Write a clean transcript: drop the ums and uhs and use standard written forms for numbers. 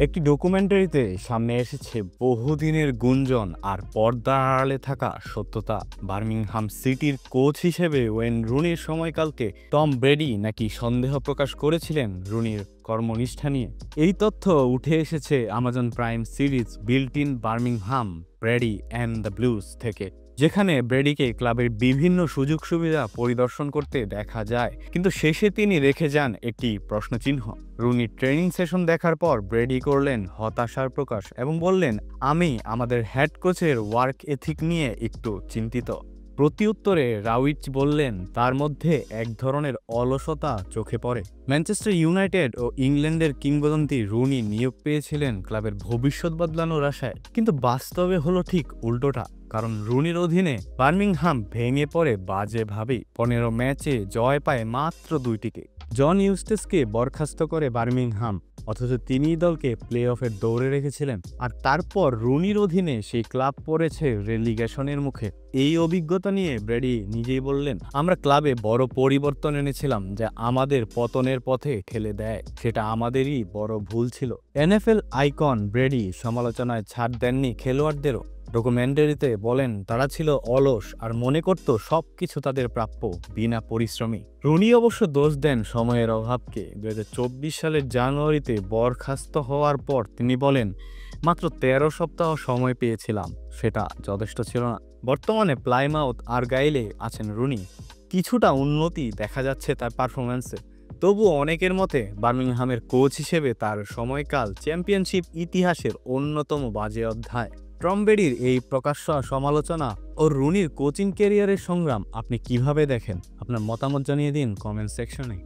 একটি ডকুমেন্টারিতে সামনে এসেছে বহুদিনের গুঞ্জন আর পর্দার আড়ালে থাকা সত্যতা। বার্মিংহাম সিটির কোচ হিসেবে ওয়েন রুনির সময়কালকে টম ব্রেডি নাকি সন্দেহ প্রকাশ করেছিলেন রুনির কর্মনিষ্ঠা নিয়ে। এই তথ্য উঠে এসেছে Amazon prime series built in Birmingham Brady and the blues থেকে, যেখানে ব্রেডিকে ক্লাবের বিভিন্ন সুযোগ সুবিধা পরিদর্শন করতে দেখা যায়, কিন্তু শেষে তিনি রেখে যান একটি প্রশ্নচিহ্ন। রুনির ট্রেনিং সেশন দেখার পর ব্রেডি করলেন হতাশার প্রকাশ এবং বললেন, আমি আমাদের হেড কোচের ওয়ার্ক এথিক নিয়ে একটু চিন্তিত। প্রতিউত্তরে রাউইচ বললেন তার মধ্যে এক ধরনের অলসতা চোখে পড়ে। ম্যানচেস্টার ইউনাইটেড ও ইংল্যান্ডের কিংবদন্তি রুনি নিয়োগ পেয়েছিলেন ক্লাবের ভবিষ্যৎ বদলানোর আশায়, কিন্তু বাস্তবে হলো ঠিক উল্টোটা। কারণ রুনির অধীনে বার্মিংহাম ভেঙে পড়ে বাজেভাবেই। 15 ম্যাচে জয় পায় মাত্র 2টিকে। জন ইউস্টেসকে বরখাস্ত করে বার্মিংহাম, অথচ তিনি দলকে প্লে অফের দৌড়ে রেখেছিলেন। আর তারপর রুনির অধীনে সেই ক্লাব পড়েছে রেলিগেশনের মুখে। এই অভিজ্ঞতা নিয়ে ব্রেডি নিজেই বললেন, আমরা ক্লাবে বড় পরিবর্তন এনেছিলাম যা আমাদের পতনের পথে ঠেলে দেয়। সেটা আমাদেরই বড় ভুল ছিল। এনএফএল আইকন ব্রেডি সমালোচনায় ছাড় দেননি খেলোয়াড়দেরও। ডকুমেন্টারিতে বলেন তারা ছিল অলস আর মনে করত সবকিছু তাদের প্রাপ্য বিনা পরিশ্রমী। রুনি অবশ্য দোষ দেন সময়ের অভাবকে। 2024 সালের জানুয়ারিতে বরখাস্ত হওয়ার পর তিনি বলেন, মাত্র 13 সপ্তাহ সময় পেয়েছিলাম, সেটা যথেষ্ট ছিল না। বর্তমানে প্লাইমাউথ আর গাইলে আছেন রুনি। কিছুটা উন্নতি দেখা যাচ্ছে তার পারফরম্যান্সে, তবুও অনেকের মতে বার্মিংহামের কোচ হিসেবে তার সময়কাল চ্যাম্পিয়নশিপ ইতিহাসের অন্যতম বাজে অধ্যায়। টম ব্রেডির এই প্রকাশ্য সমালোচনা ও রুনির কোচিং ক্যারিয়ারের সংগ্রাম আপনি কিভাবে দেখেন? আপনার মতামত জানিয়ে দিন কমেন্ট সেকশনে।